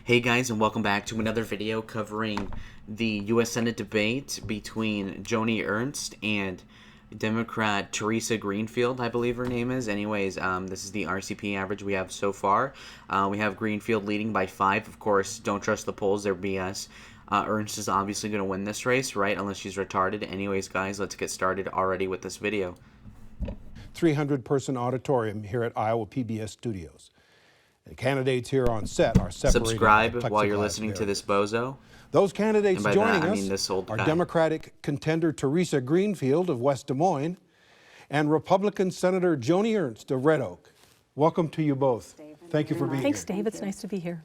Hey guys, and welcome back to another video covering the U.S. Senate debate between Joni Ernst and Democrat Theresa Greenfield, I believe her name is. Anyways, this is the RCP average we have so far. We have Greenfield leading by 5. Of course, don't trust the polls, they're BS. Ernst is obviously going to win this race, right? Unless she's retarded. Anyways, guys, let's get started already with this video. 300-person auditorium here at Iowa PBS Studios. The candidates here on set are separated. Subscribe while you're listening to this bozo. Those candidates joining us are Democratic contender Theresa Greenfield of West Des Moines and Republican Senator Joni Ernst of Red Oak. Welcome to you both. Thank you for being here. Thanks, Dave. It's nice to be here.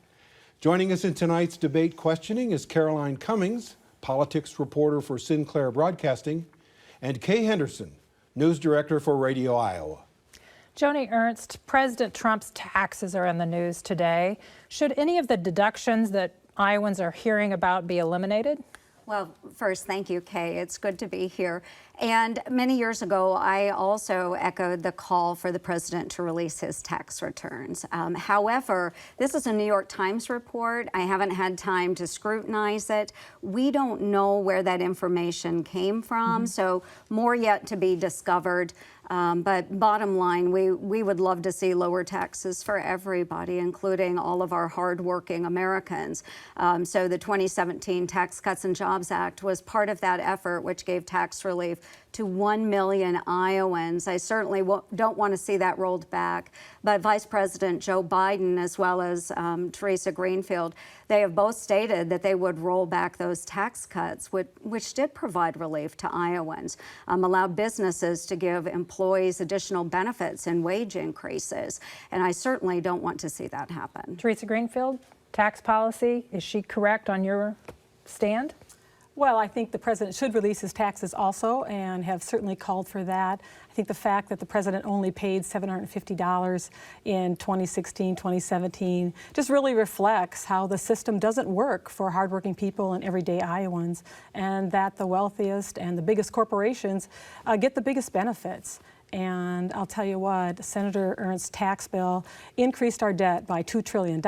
Joining us in tonight's debate questioning is Caroline Cummings, politics reporter for Sinclair Broadcasting, and Kay Henderson, news director for Radio Iowa. Joni Ernst, President Trump's taxes are in the news today. Should any of the deductions that Iowans are hearing about be eliminated? Well, first, thank you, Kay. It's good to be here. And many years ago, I also echoed the call for the president to release his tax returns. However, this is a New York Times report. I haven't had time to scrutinize it. We don't know where that information came from, so more yet to be discovered. But bottom line, we would love to see lower taxes for everybody, including all of our hardworking Americans. So the 2017 Tax Cuts and Jobs Act was part of that effort, which gave tax relief to 1 million Iowans. I certainly don't want to see that rolled back. But Vice President Joe Biden, as well as Theresa Greenfield, they have both stated that they would roll back those tax cuts, which did provide relief to Iowans, allow businesses to give employees additional benefits and wage increases. And I certainly don't want to see that happen. Theresa Greenfield, tax policy, is she correct on your stand? Well, I think the president should release his taxes also, and have certainly called for that. I think the fact that the president only paid $750 in 2016, 2017 just really reflects how the system doesn't work for hardworking people and everyday Iowans, and that the wealthiest and the biggest corporations get the biggest benefits. And I'll tell you what, Senator Ernst's tax bill increased our debt by $2 trillion,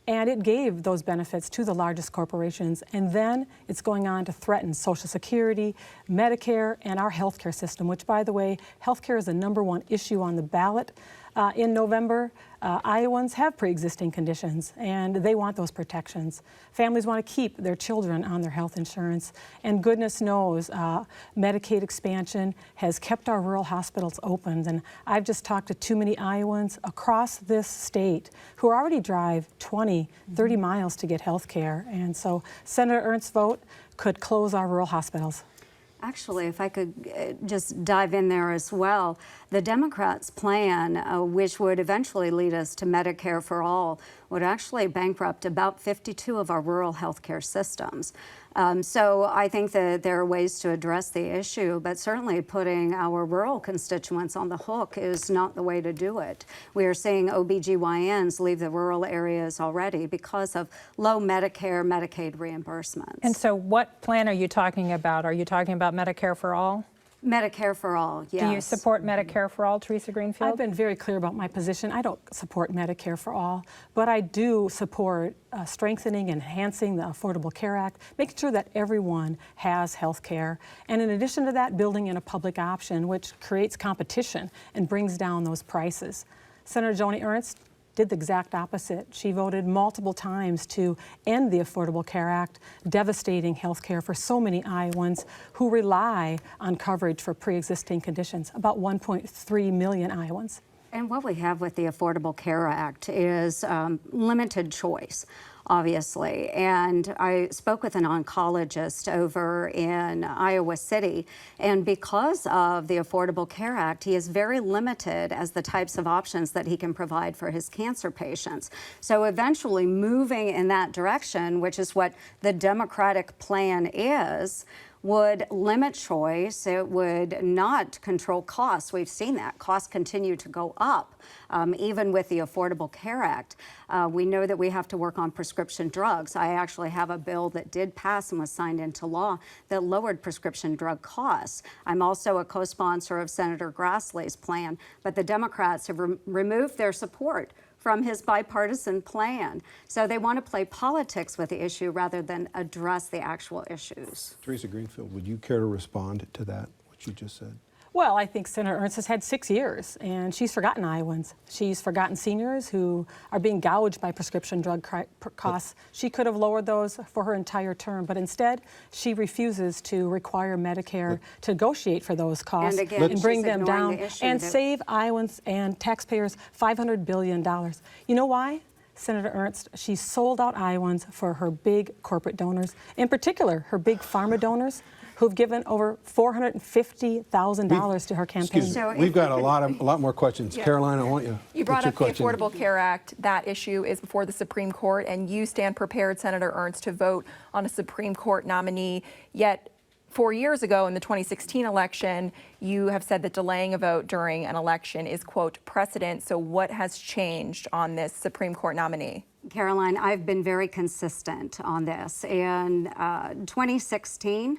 and it gave those benefits to the largest corporations. And then it's going on to threaten Social Security, Medicare, and our healthcare system, which, by the way, healthcare is the #1 issue on the ballot. In November, Iowans have pre-existing conditions, and they want those protections. Families want to keep their children on their health insurance, and goodness knows Medicaid expansion has kept our rural hospitals open. And I've just talked to too many Iowans across this state who already drive 20, 30 miles to get health care. And so Senator Ernst's vote could close our rural hospitals. Actually, if I could just dive in there as well, the Democrats' plan, which would eventually lead us to Medicare for all, would actually bankrupt about 52 of our rural health care systems. So I think that there are ways to address the issue, but certainly putting our rural constituents on the hook is not the way to do it. We are seeing OBGYNs leave the rural areas already because of low Medicare, Medicaid reimbursements. And so what plan are you talking about? Are you talking about Medicare for all? Medicare for all, yes. Do you support Medicare for all, Theresa Greenfield? I've been very clear about my position. I don't support Medicare for all, but I do support strengthening and enhancing the Affordable Care Act, making sure that everyone has health care. And in addition to that, building in a public option, which creates competition and brings down those prices. Senator Joni Ernst did the exact opposite. She voted multiple times to end the Affordable Care Act, devastating health care for so many Iowans who rely on coverage for pre-existing conditions, about 1.3 million Iowans. And what we have with the Affordable Care Act is limited choice, obviously. And I spoke with an oncologist over in Iowa City, and because of the Affordable Care Act, he is very limited as the types of options that he can provide for his cancer patients. So eventually moving in that direction, which is what the Democratic plan is, would limit choice. It would not control costs. We've seen that. Costs continue to go up, even with the Affordable Care Act. We know that we have to work on prescription drugs. I actually have a bill that did pass and was signed into law that lowered prescription drug costs. I'm also a co-sponsor of Senator Grassley's plan, but the Democrats have removed their support from his bipartisan plan. So they want to play politics with the issue rather than address the actual issues. Theresa Greenfield, would you care to respond to that, what you just said? Well, I think Senator Ernst has had 6 years, and she's forgotten Iowans. She's forgotten seniors who are being gouged by prescription drug costs. She could have lowered those for her entire term, but instead she refuses to require Medicare to negotiate for those costs And again, and bring she's them ignoring down the issue and that- save Iowans and taxpayers $500 billion. You know why? Senator Ernst, she sold out Iowans for her big corporate donors, in particular her big pharma donors, who've given over $450,000 to her campaign. Excuse me, we've got a lot more questions. Yeah. Caroline, I want you. You brought what's your up the question? Affordable Care Act. That issue is before the Supreme Court, and you stand prepared, Senator Ernst, to vote on a Supreme Court nominee. Yet 4 years ago in the 2016 election, you have said that delaying a vote during an election is, quote, precedent. So what has changed on this Supreme Court nominee? Caroline, I've been very consistent on this. In 2016,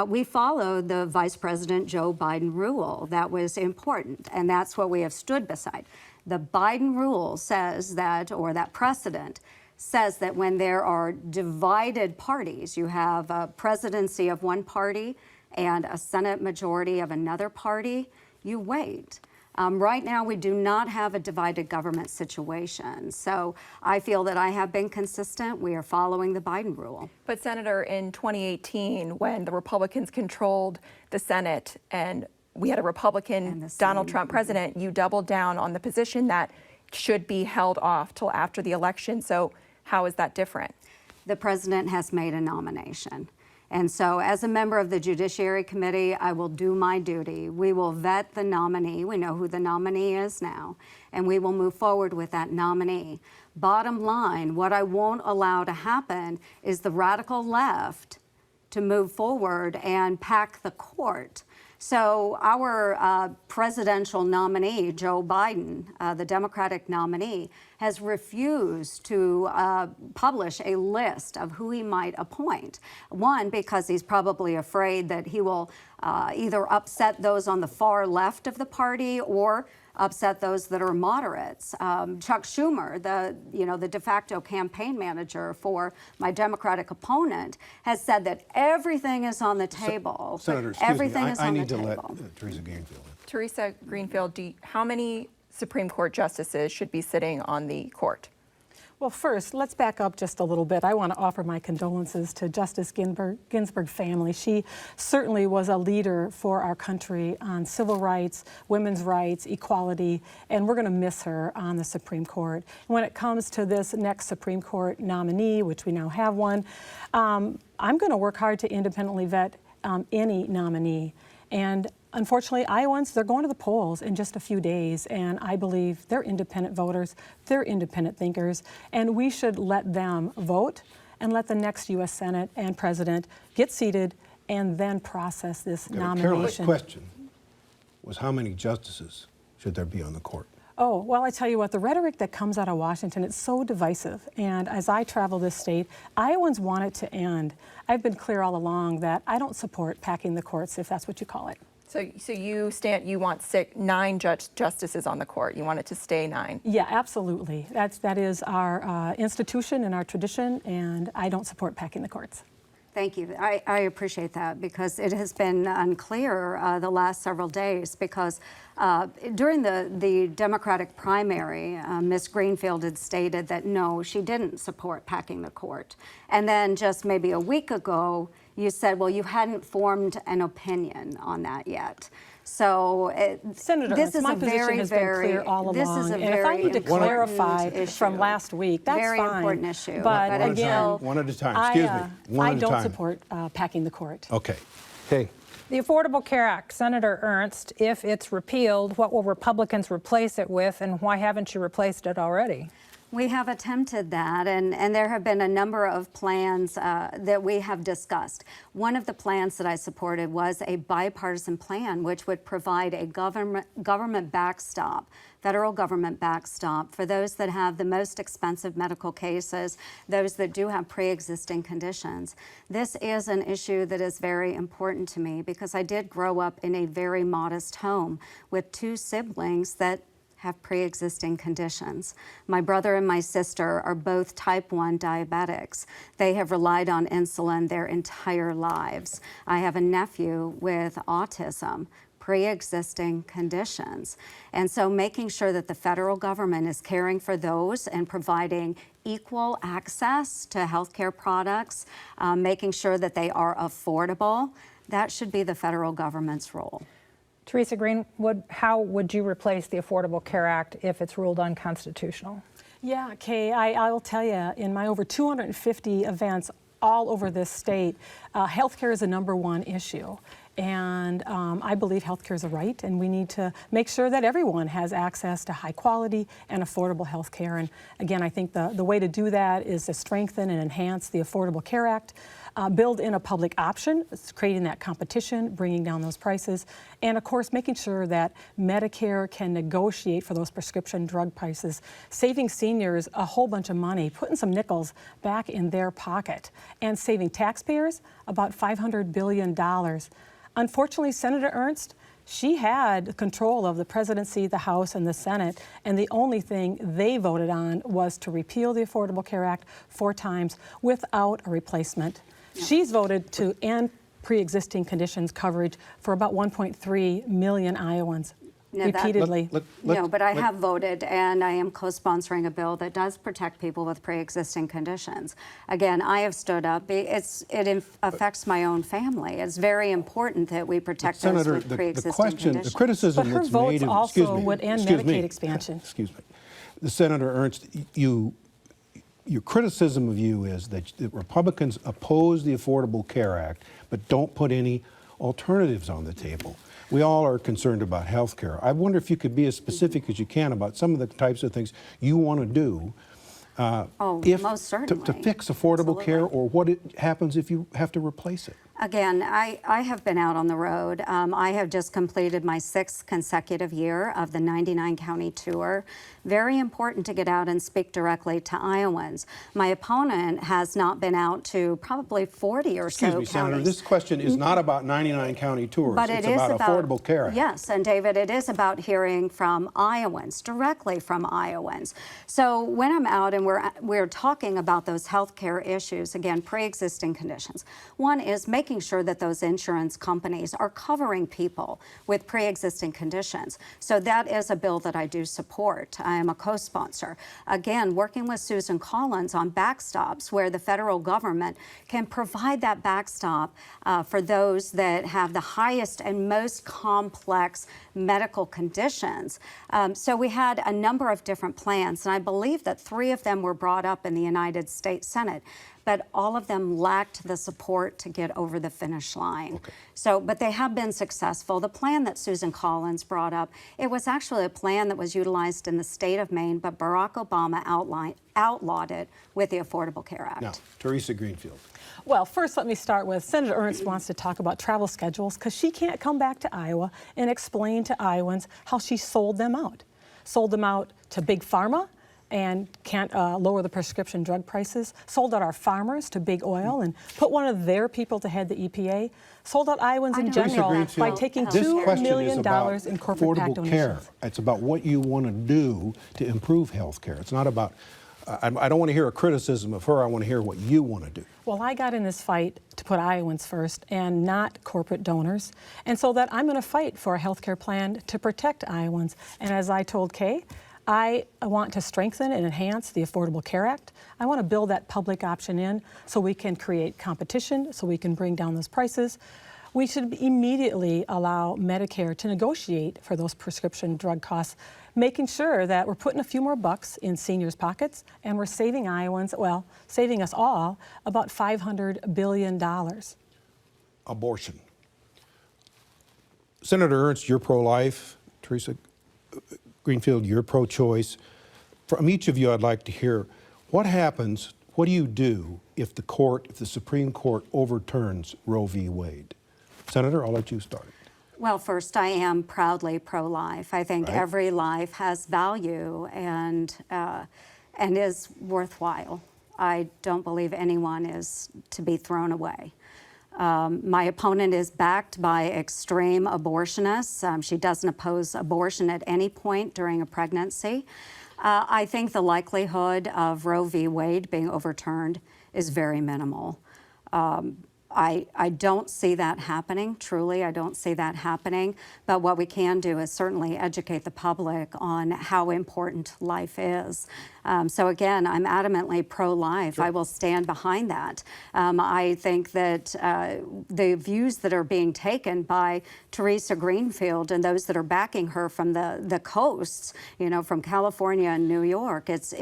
we followed the Vice President Joe Biden rule. That was important, and that's what we have stood beside. The Biden rule says that, or that precedent says that when there are divided parties, you have a presidency of one party and a Senate majority of another party, you wait. Right now, we do not have a divided government situation. So I feel that I have been consistent. We are following the Biden rule. But Senator, in 2018, when the Republicans controlled the Senate and we had a Republican Donald Trump president, you doubled down on the position that should be held off till after the election. So how is that different? The president has made a nomination. And so as a member of the Judiciary Committee, I will do my duty. We will vet the nominee. We know who the nominee is now, and we will move forward with that nominee. Bottom line, what I won't allow to happen is the radical left to move forward and pack the court. So our presidential nominee, Joe Biden, the Democratic nominee, has refused to publish a list of who he might appoint. One, because he's probably afraid that he will either upset those on the far left of the party or upset those that are moderates. Chuck Schumer, the de facto campaign manager for my Democratic opponent, has said that everything is on the table. Senator, excuse everything me, is I on need the to table. let Theresa Greenfield. Theresa Greenfield, how many Supreme Court justices should be sitting on the court? Well, first, let's back up just a little bit. I want to offer my condolences to Justice Ginsburg family. She certainly was a leader for our country on civil rights, women's rights, equality, and we're going to miss her on the Supreme Court. When it comes to this next Supreme Court nominee, which we now have one, I'm going to work hard to independently vet any nominee. And unfortunately, Iowans, they're going to the polls in just a few days, and I believe they're independent voters, they're independent thinkers, and we should let them vote and let the next U.S. Senate and President get seated and then process this nomination. Caroline's question was, how many justices should there be on the court? Oh, well, I tell you what, the rhetoric that comes out of Washington, it's so divisive. And as I travel this state, Iowans want it to end. I've been clear all along that I don't support packing the courts, if that's what you call it. So you want 9 justices on the court. You want it to stay 9. Yeah, absolutely. That is our institution and our tradition, and I don't support packing the courts. Thank you. I appreciate that, because it has been unclear the last several days, because during the Democratic primary, Ms. Greenfield had stated that no, she didn't support packing the court. And then just maybe a week ago, you said, well, you hadn't formed an opinion on that yet. So Senator this Ernst, is my a position very, has been clear all this along. is a And if very I need to important clarify issue. from last week, that's very fine. important issue. But One at a again, time, one at a time. Excuse me, one I at a don't time. support packing the court. Okay. Hey. The Affordable Care Act, Senator Ernst, if it's repealed, what will Republicans replace it with, and why haven't you replaced it already? We have attempted that, and there have been a number of plans that we have discussed. One of the plans that I supported was a bipartisan plan, which would provide a government backstop, federal government backstop, for those that have the most expensive medical cases, those that do have pre-existing conditions. This is an issue that is very important to me, because I did grow up in a very modest home with 2 siblings that have pre-existing conditions. My brother and my sister are both type 1 diabetics. They have relied on insulin their entire lives. I have a nephew with autism, pre-existing conditions. And so making sure that the federal government is caring for those and providing equal access to healthcare products, making sure that they are affordable, that should be the federal government's role. Theresa Greenfield, how would you replace the Affordable Care Act if it's ruled unconstitutional? Yeah, Kay, I'll tell you, in my over 250 events all over this state, healthcare is a #1 issue. And I believe healthcare is a right, and we need to make sure that everyone has access to high quality and affordable healthcare. And again, I think the way to do that is to strengthen and enhance the Affordable Care Act, build in a public option, creating that competition, bringing down those prices, and of course, making sure that Medicare can negotiate for those prescription drug prices, saving seniors a whole bunch of money, putting some nickels back in their pocket, and saving taxpayers about $500 billion. Unfortunately, Senator Ernst, she had control of the presidency, the House, and the Senate, and the only thing they voted on was to repeal the Affordable Care Act 4 times without a replacement. Yeah. She's voted to end pre-existing conditions coverage for about 1.3 million Iowans. No, repeatedly. But I have voted, and I am co-sponsoring a bill that does protect people with pre-existing conditions. Again, I have stood up. It affects my own family. It's very important that we protect those with pre-existing conditions. The criticism that's made of, also would end Medicaid expansion. Excuse me. Senator Ernst, your criticism of you is that Republicans oppose the Affordable Care Act, but don't put any alternatives on the table. We all are concerned about health care. I wonder if you could be as specific as you can about some of the types of things you want to do most certainly. to fix affordable care, or what happens if you have to replace it. Again, I have been out on the road. I have just completed my 6th consecutive year of the 99-county tour. Very important to get out and speak directly to Iowans. My opponent has not been out to probably 40 or so counties. Senator, this question is not about 99-county tours. But it's about Affordable Care Act. Yes, and David, it is about hearing from Iowans, directly from Iowans. So when I'm out and we're talking about those health care issues, again, pre-existing conditions. One is making sure that those insurance companies are covering people with pre-existing conditions. So that is a bill that I do support. I am a co-sponsor. Again, working with Susan Collins on backstops where the federal government can provide that backstop for those that have the highest and most complex medical conditions. So we had a number of different plans, and I believe that 3 of them were brought up in the United States Senate, but all of them lacked the support to get over the finish line. Okay. So, but they have been successful. The plan that Susan Collins brought up, it was actually a plan that was utilized in the state of Maine, but Barack Obama outlawed it with the Affordable Care Act. Now, Theresa Greenfield. Well, first let me start with Senator Ernst wants to talk about travel schedules because she can't come back to Iowa and explain to Iowans how she sold them out. Sold them out to Big Pharma and can't lower the prescription drug prices, sold out our farmers to big oil and put one of their people to head the EPA, sold out Iowans in general by taking $2 million in corporate PAC donations. Care. It's about what you want to do to improve health care. It's not about, I don't want to hear a criticism of her, I want to hear what you want to do. Well, I got in this fight to put Iowans first and not corporate donors, and so that I'm going to fight for a health care plan to protect Iowans. And as I told Kay, I want to strengthen and enhance the Affordable Care Act. I want to build that public option in so we can create competition, so we can bring down those prices. We should immediately allow Medicare to negotiate for those prescription drug costs, making sure that we're putting a few more bucks in seniors' pockets and we're saving Iowans, well, saving us all, about $500 billion. Abortion. Senator Ernst, you're pro-life. Theresa Greenfield, you're pro-choice. From each of you, I'd like to hear what happens, what do you do if the Supreme Court overturns Roe v. Wade? Senator, I'll let you start. Well, first, I am proudly pro-life. I think every life has value and is worthwhile. I don't believe anyone is to be thrown away. My opponent is backed by extreme abortionists. She doesn't oppose abortion at any point during a pregnancy. I think the likelihood of Roe v. Wade being overturned is very minimal. I don't see that happening, truly, I don't see that happening. But what we can do is certainly educate the public on how important life is. So again, I'm adamantly pro-life. I will stand behind that. I think that the views that are being taken by Theresa Greenfield and those that are backing her from the coasts, you know, from California and New York, it's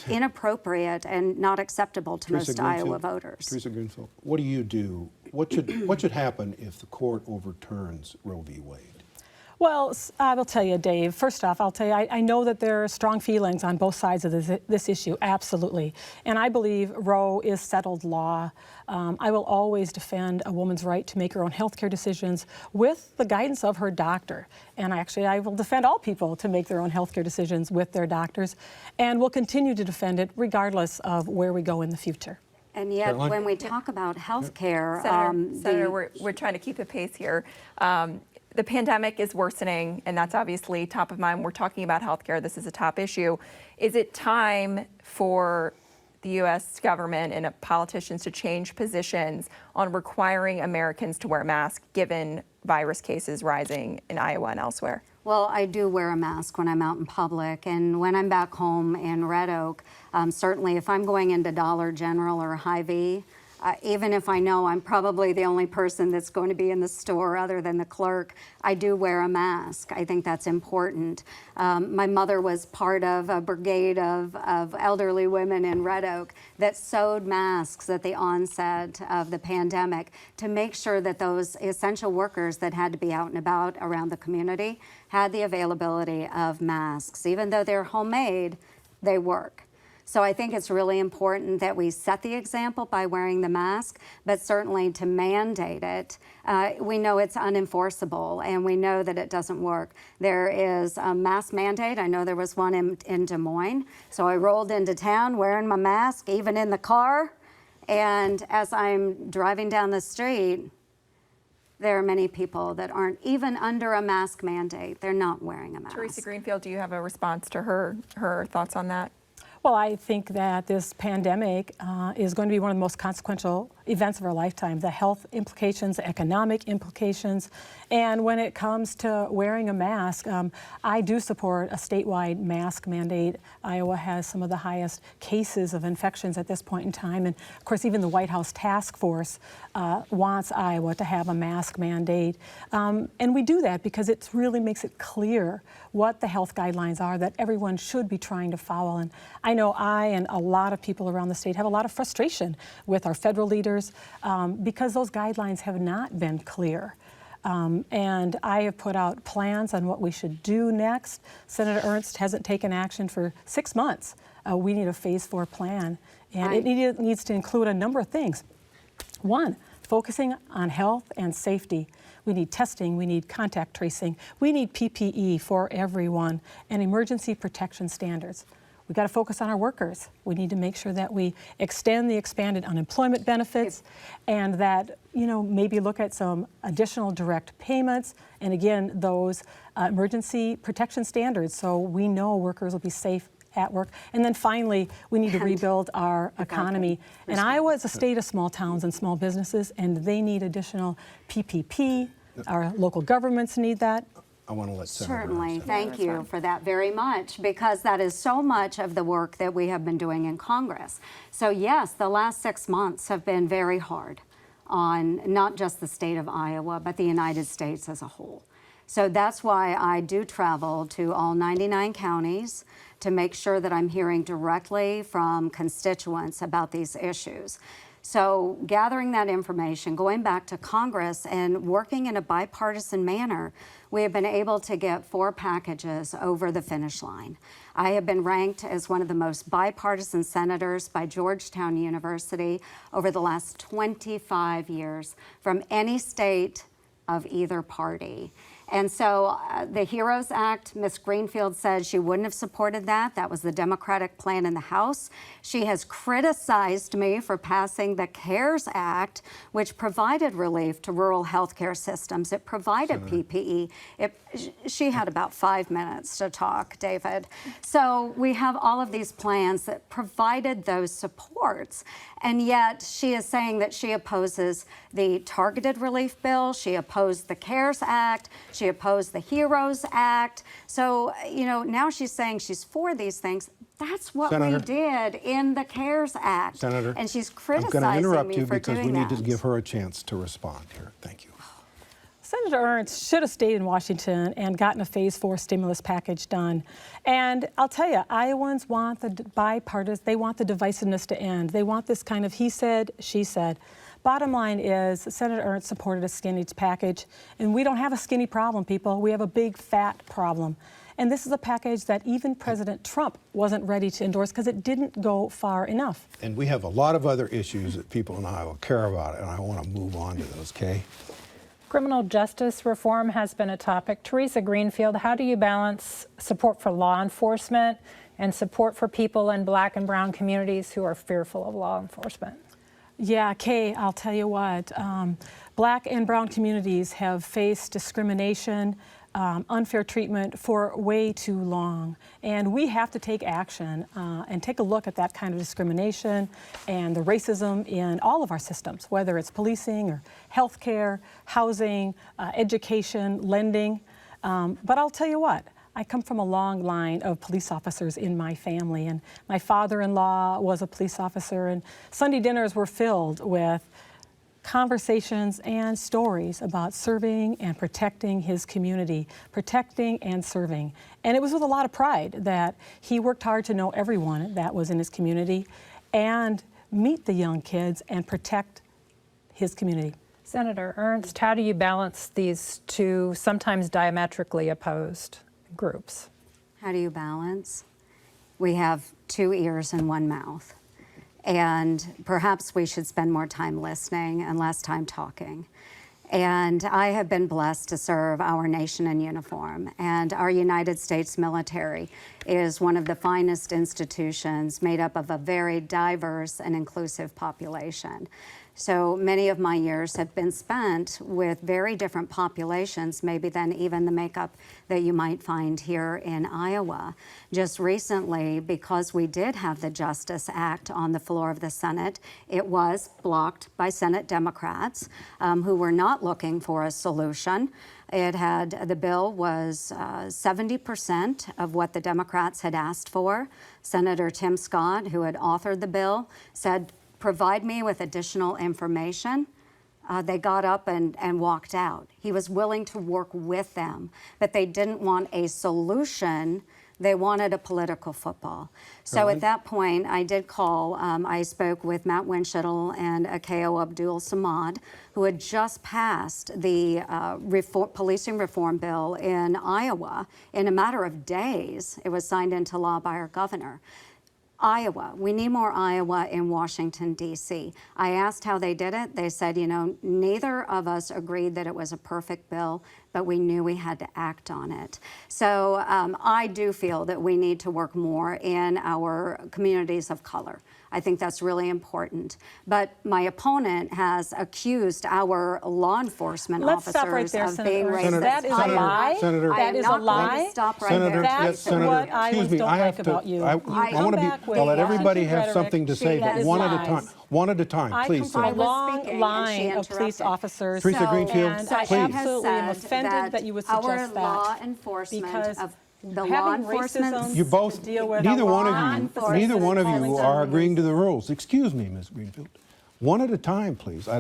inappropriate and not acceptable to most Iowa voters. Theresa Greenfield, what do you do? What should happen if the court overturns Roe v. Wade? Well, I will tell you, Dave, first off, I'll tell you, I know that there are strong feelings on both sides of this issue, absolutely. And I believe Roe is settled law. I will always defend a woman's right to make her own health care decisions with the guidance of her doctor. And actually, I will defend all people to make their own health care decisions with their doctors. And we'll continue to defend it regardless of where we go in the future. And yet, Caroline? when we talk about health care, Senator, we're trying to keep the pace here. The pandemic is worsening, and that's obviously top of mind. We're talking about healthcare. This is a top issue. Is it time for the U.S. government and politicians to change positions on requiring Americans to wear masks, given virus cases rising in Iowa and elsewhere? Well, I do wear a mask when I'm out in public, and when I'm back home in Red Oak, certainly if I'm going into Dollar General or Hy-Vee, even if I know I'm probably the only person that's going to be in the store other than the clerk, I do wear a mask. I think that's important. My mother was part of a brigade of elderly women in Red Oak that sewed masks at the onset of the pandemic to make sure that those essential workers that had to be out and about around the community had the availability of masks. Even though they're homemade, they work. So I think it's really important that we set the example by wearing the mask, but certainly to mandate it. We know it's unenforceable, and we know that it doesn't work. There is a mask mandate. I know there was one in Des Moines. So I rolled into town wearing my mask, even in the car. And as I'm driving down the street, there are many people that aren't even under a mask mandate. They're not wearing a mask. Theresa Greenfield, do you have a response to her thoughts on that? Well, I think that this pandemic is going to be one of the most consequential events of our lifetime, the health implications, the economic implications. And when it comes to wearing a mask, I do support a statewide mask mandate. Iowa has some of the highest cases of infections at this point in time. And of course, even the White House task force wants Iowa to have a mask mandate. And we do that because it really makes it clear what the health guidelines are that everyone should be trying to follow. And I know I and a lot of people around the state have a lot of frustration with our federal leaders because those guidelines have not been clear. And I have put out plans on what we should do next. Senator Ernst hasn't taken action for 6 months. We need a phase 4 plan, and it needs to include a number of things. One, focusing on health and safety. We need testing, we need contact tracing, we need PPE for everyone, and emergency protection standards. We've got to focus on our workers. We need to make sure that we extend the expanded unemployment benefits and that, you know, maybe look at some additional direct payments and again, those emergency protection standards so we know workers will be safe at work. And then finally, we need to rebuild our economy. And Iowa is a state of small towns and small businesses, and they need additional PPP. Our local governments need that. I want to let Senator Certainly, Ernst thank you for that very much, because that is so much of the work that we have been doing in Congress. So yes, the last 6 months have been very hard on not just the state of Iowa, but the United States as a whole. So that's why I do travel to all 99 counties to make sure that I'm hearing directly from constituents about these issues. So gathering that information, going back to Congress and working in a bipartisan manner, we have been able to get 4 packages over the finish line. I have been ranked as one of the most bipartisan senators by Georgetown University over the last 25 years from any state of either party. And so the HEROES Act, Ms. Greenfield said she wouldn't have supported that. That was the Democratic plan in the House. She has criticized me for passing the CARES Act, which provided relief to rural health care systems. It provided PPE. She had about 5 minutes to talk, David. So we have all of these plans that provided those supports. And yet she is saying that she opposes the targeted relief bill. She opposed the CARES Act. She opposed the HEROES Act. So, you know, now she's saying she's for these things. That's what Senator, we did in the CARES Act. Senator, and she's I'm criticizing going to interrupt me you for because doing we need to that. give her a chance to respond here. Thank you. Senator Ernst should have stayed in Washington and gotten a Phase 4 stimulus package done. And I'll tell you, Iowans want the bipartisan, they want the divisiveness to end. They want this kind of he said, she said. Bottom line is, Senator Ernst supported a skinny package, and we don't have a skinny problem, people. We have a big, fat problem. And this is a package that even President Trump wasn't ready to endorse because it didn't go far enough. And we have a lot of other issues that people in Iowa care about, and I want to move on to those, Kay? Criminal justice reform has been a topic. Theresa Greenfield, how do you balance support for law enforcement and support for people in Black and brown communities who are fearful of law enforcement? Yeah, Kay, I'll tell you what. Black and brown communities have faced discrimination, unfair treatment for way too long. And we have to take action and take a look at that kind of discrimination and the racism in all of our systems, whether it's policing or healthcare, housing, education, lending. But I'll tell you what, I come from a long line of police officers in my family, and my father-in-law was a police officer, and Sunday dinners were filled with conversations and stories about serving and protecting his community, protecting and serving. And it was with a lot of pride that he worked hard to know everyone that was in his community and meet the young kids and protect his community. Senator Ernst, how do you balance these two sometimes diametrically opposed groups? How do you balance? We have 2 ears and 1 mouth. And perhaps we should spend more time listening and less time talking. And I have been blessed to serve our nation in uniform. And our United States military is one of the finest institutions made up of a very diverse and inclusive population. So many of my years have been spent with very different populations, maybe than even the makeup that you might find here in Iowa. Just recently, because we did have the Justice Act on the floor of the Senate, it was blocked by Senate Democrats who were not looking for a solution. The bill was 70% of what the Democrats had asked for. Senator Tim Scott, who had authored the bill, said, provide me with additional information. They got up and walked out. He was willing to work with them, but they didn't want a solution. They wanted a political football. So at that point, I did call, I spoke with Matt Winchell and Akeo Abdul Samad, who had just passed the policing reform bill in Iowa. In a matter of days, it was signed into law by our governor. Iowa, we need more Iowa in Washington, D.C. I asked how they did it. They said, you know, neither of us agreed that it was a perfect bill, but we knew we had to act on it. So I do feel that we need to work more in our communities of color. I think that's really important. But my opponent has accused our law enforcement Let's stop right officers there, of Senator being Ernst. racist. That is a lie. Senator, That is a lie. Stop right Senator, there. That's Senator, what Iowans excuse me, don't I like have to, about you. I You want come to back be, with I'll let Washington everybody have rhetoric. something to say, but That is one at a lies. time. One at a time, I please. come from a Senator. long speaking, and she line of police interrupted. officers. Teresa Greenfield, and please. I absolutely am Has said offended that you would suggest our that. law enforcement because of the law having enforcement. racism You both, to deal with neither one law of you, enforcement neither one of calling you them are agreeing to racist. the rules. Excuse me, Ms. Greenfield. One at a time, please.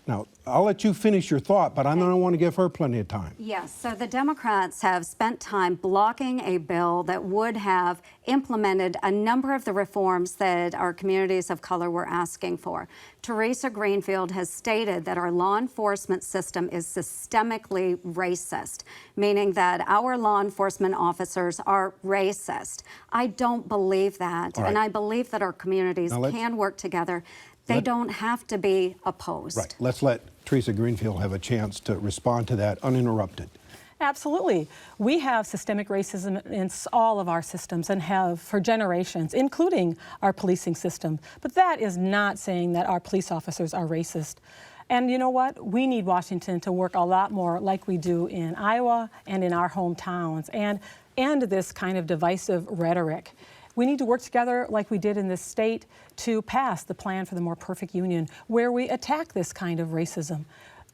Now, I'll let you finish your thought, but I want to give her plenty of time. Yes, so the Democrats have spent time blocking a bill that would have implemented a number of the reforms that our communities of color were asking for. Theresa Greenfield has stated that our law enforcement system is systemically racist, meaning that our law enforcement officers are racist. I don't believe that, and I believe that our communities can work together. They don't have to be opposed. Right. Let's let Theresa Greenfield have a chance to respond to that uninterrupted. Absolutely. We have systemic racism in all of our systems and have for generations, including our policing system. But that is not saying that our police officers are racist. And you know what? We need Washington to work a lot more like we do in Iowa and in our hometowns and end this kind of divisive rhetoric. We need to work together like we did in this state to pass the Plan for the More Perfect Union, where we attack this kind of racism,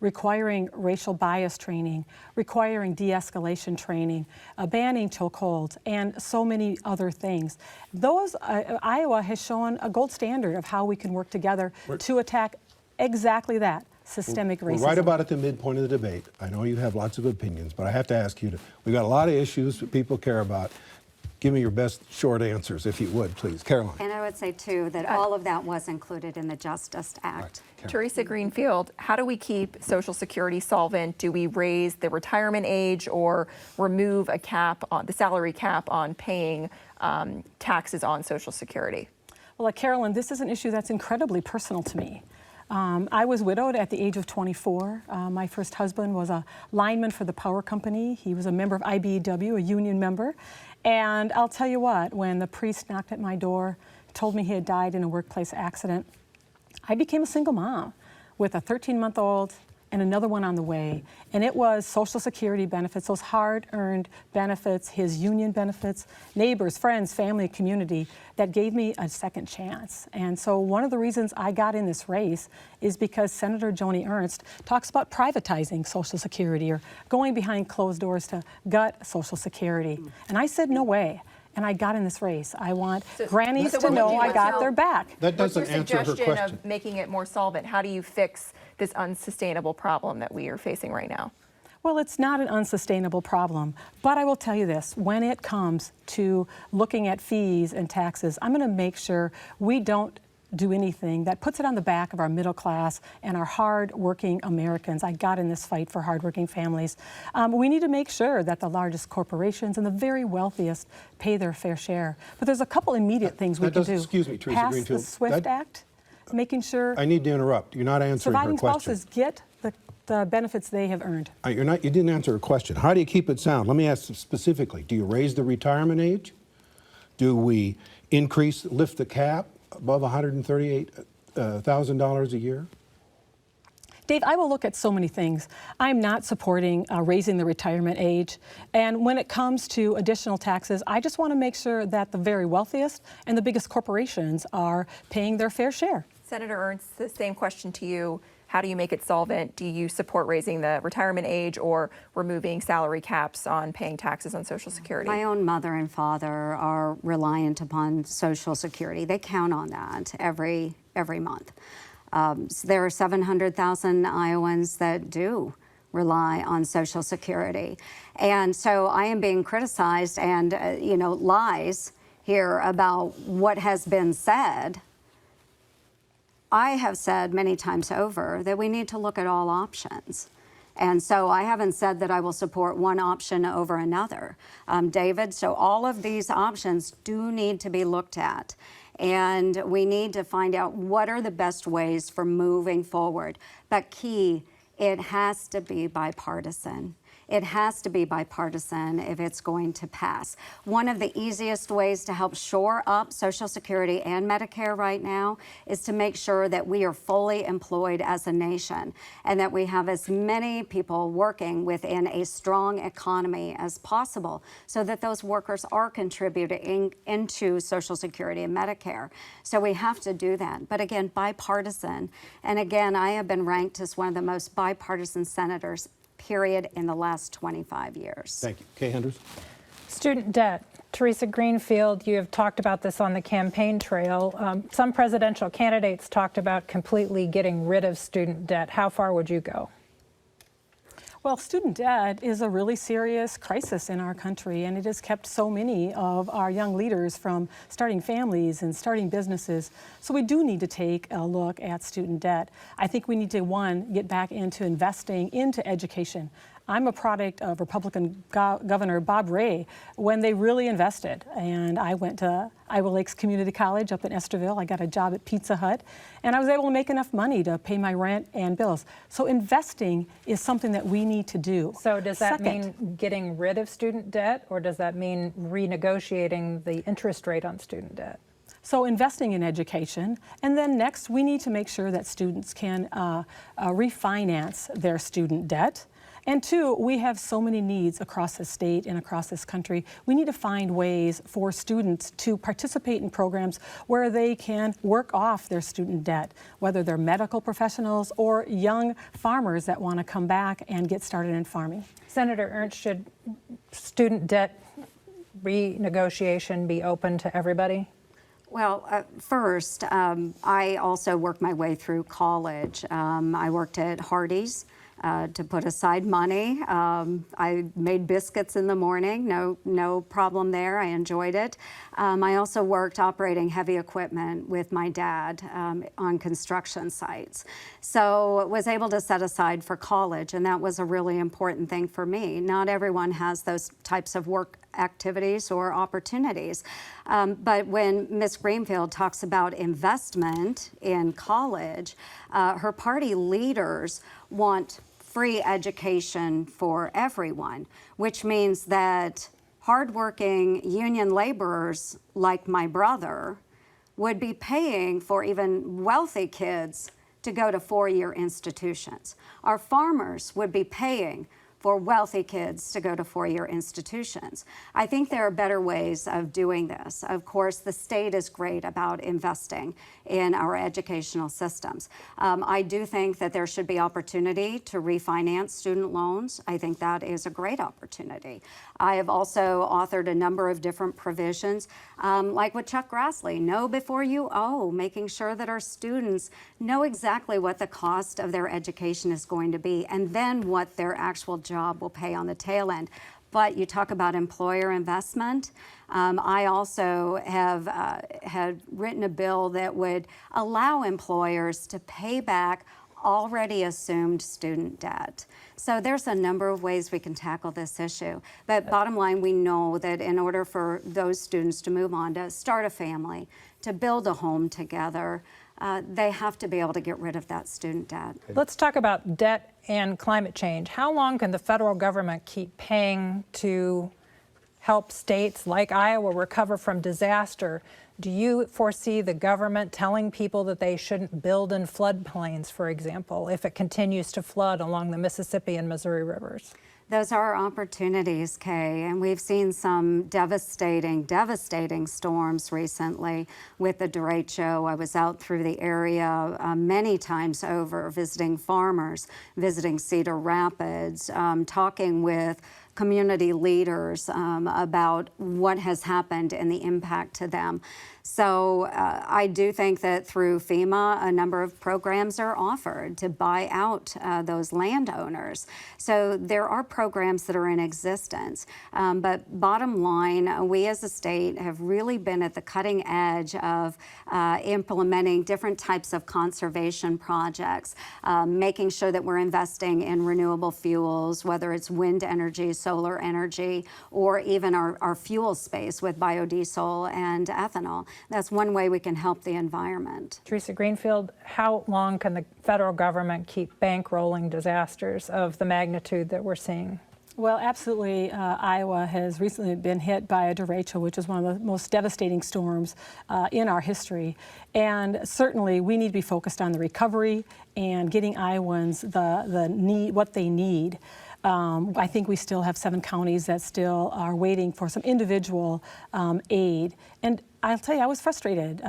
requiring racial bias training, requiring de-escalation training, banning chokeholds, and so many other things. Iowa has shown a gold standard of how we can work together to attack exactly that, systemic racism. We're right about at the midpoint of the debate. I know you have lots of opinions, but I have to ask you, we've got a lot of issues that people care about. Give me your best short answers, if you would, please. Caroline. And I would say, too, that all of that was included in the Justice Act. Right. Theresa Greenfield, how do we keep Social Security solvent? Do we raise the retirement age or remove a cap on the salary cap on paying taxes on Social Security? Well, Carolyn, this is an issue that's incredibly personal to me. I was widowed at the age of 24. My first husband was a lineman for the power company. He was a member of IBEW, a union member. And I'll tell you what, when the priest knocked at my door, told me he had died in a workplace accident, I became a single mom with a 13-month-old and another one on the way. And it was Social Security benefits, those hard-earned benefits, his union benefits, neighbors, friends, family, community, that gave me a second chance. And so one of the reasons I got in this race is because Senator Joni Ernst talks about privatizing Social Security or going behind closed doors to gut Social Security. And I said, no way. And I got in this race. I want grannies to know I got their back. That doesn't What's your answer her suggestion question. of making it more solvent? How do you fix this unsustainable problem that we are facing right now? Well, it's not an unsustainable problem, but I will tell you this, when it comes to looking at fees and taxes, I'm going to make sure we don't do anything that puts it on the back of our middle class and our hard-working Americans. I got in this fight for hard-working families. We need to make sure that the largest corporations and the very wealthiest pay their fair share. But there's a couple immediate things we can do. Excuse me, Theresa Pass Greenfield. the SWIFT Act, making sure I need to interrupt. You're not answering her surviving question. spouses get the benefits they have earned. You didn't answer her question. How do you keep it sound? Let me ask specifically. Do you raise the retirement age? Do we lift the cap above $138,000 a year? Dave, I will look at so many things. I'm not supporting raising the retirement age. And when it comes to additional taxes, I just want to make sure that the very wealthiest and the biggest corporations are paying their fair share. Senator Ernst, the same question to you. How do you make it solvent? Do you support raising the retirement age or removing salary caps on paying taxes on Social Security? My own mother and father are reliant upon Social Security. They count on that every month. There are 700,000 Iowans that do rely on Social Security. And so I am being criticized and, lies here about what has been said. I have said many times over that we need to look at all options. And so I haven't said that I will support one option over another, David. So all of these options do need to be looked at. And we need to find out what are the best ways for moving forward. But key, it has to be bipartisan. It has to be bipartisan if it's going to pass. One of the easiest ways to help shore up Social Security and Medicare right now is to make sure that we are fully employed as a nation and that we have as many people working within a strong economy as possible so that those workers are contributing into Social Security and Medicare. So we have to do that. But again, bipartisan. And again, I have been ranked as one of the most bipartisan senators period in the last 25 years. Thank you. Kay Henders. Student debt. Theresa Greenfield, you have talked about this on the campaign trail. Some presidential candidates talked about completely getting rid of student debt. How far would you go? Well, student debt is a really serious crisis in our country, and it has kept so many of our young leaders from starting families and starting businesses. So we do need to take a look at student debt. I think we need to, one, get back into investing into education. I'm a product of Republican Governor Bob Ray when they really invested. And I went to Iowa Lakes Community College up in Esterville. I got a job at Pizza Hut, and I was able to make enough money to pay my rent and bills. So investing is something that we need to do. So does that mean getting rid of student debt, or does that mean renegotiating the interest rate on student debt? So investing in education, and then next we need to make sure that students can refinance their student debt. And two, we have so many needs across the state and across this country. We need to find ways for students to participate in programs where they can work off their student debt, whether they're medical professionals or young farmers that want to come back and get started in farming. Senator Ernst, should student debt renegotiation be open to everybody? Well, first, I also worked my way through college. I worked at Hardee's to put aside money. I made biscuits in the morning, no problem there. I enjoyed it. I also worked operating heavy equipment with my dad on construction sites. So was able to set aside for college, and that was a really important thing for me. Not everyone has those types of work activities or opportunities. But when Ms. Greenfield talks about investment in college, her party leaders want free education for everyone, which means that hardworking union laborers like my brother would be paying for even wealthy kids to go to four-year institutions. Our farmers would be paying for wealthy kids to go to four-year institutions. I think there are better ways of doing this. Of course, the state is great about investing in our educational systems. I do think that there should be opportunity to refinance student loans. I think that is a great opportunity. I have also authored a number of different provisions, like with Chuck Grassley, know before you owe, making sure that our students know exactly what the cost of their education is going to be, and then what their actual job will pay on the tail end. But you talk about employer investment. I also have had written a bill that would allow employers to pay back already assumed student debt. So there's a number of ways we can tackle this issue. But bottom line, we know that in order for those students to move on, to start a family, to build a home together, they have to be able to get rid of that student debt. Let's talk about debt and climate change. How long can the federal government keep paying to help states like Iowa recover from disaster? Do you foresee the government telling people that they shouldn't build in floodplains, for example, if it continues to flood along the Mississippi and Missouri rivers? Those are opportunities, Kay, and we've seen some devastating storms recently with the derecho. I was out through the area many times over, visiting farmers, visiting Cedar Rapids, talking with community leaders about what has happened and the impact to them. So I do think that through FEMA, a number of programs are offered to buy out those landowners. So there are programs that are in existence. But bottom line, we as a state have really been at the cutting edge of implementing different types of conservation projects, making sure that we're investing in renewable fuels, whether it's wind energy, solar energy, or even our fuel space with biodiesel and ethanol. That's one way we can help the environment. Theresa Greenfield, how long can the federal government keep bankrolling disasters of the magnitude that we're seeing? Well, absolutely. Iowa has recently been hit by a derecho, which is one of the most devastating storms in our history. And certainly we need to be focused on the recovery and getting Iowans what they need. I think we still have 7 counties that still are waiting for some individual aid. And I'll tell you, I was frustrated.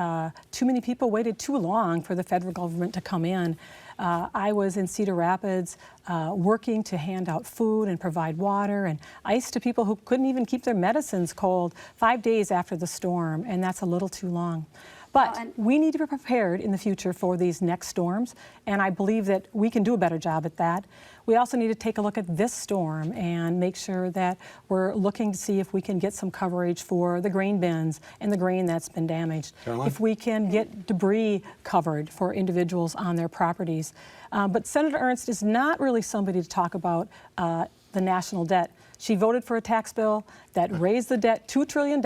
Too many people waited too long for the federal government to come in. I was in Cedar Rapids working to hand out food and provide water and ice to people who couldn't even keep their medicines cold 5 days after the storm, and that's a little too long. But we need to be prepared in the future for these next storms, and I believe that we can do a better job at that. We also need to take a look at this storm and make sure that we're looking to see if we can get some coverage for the grain bins and the grain that's been damaged. Caroline? If we can get debris covered for individuals on their properties. But Senator Ernst is not really somebody to talk about the national debt. She voted for a tax bill that raised the debt $2 trillion,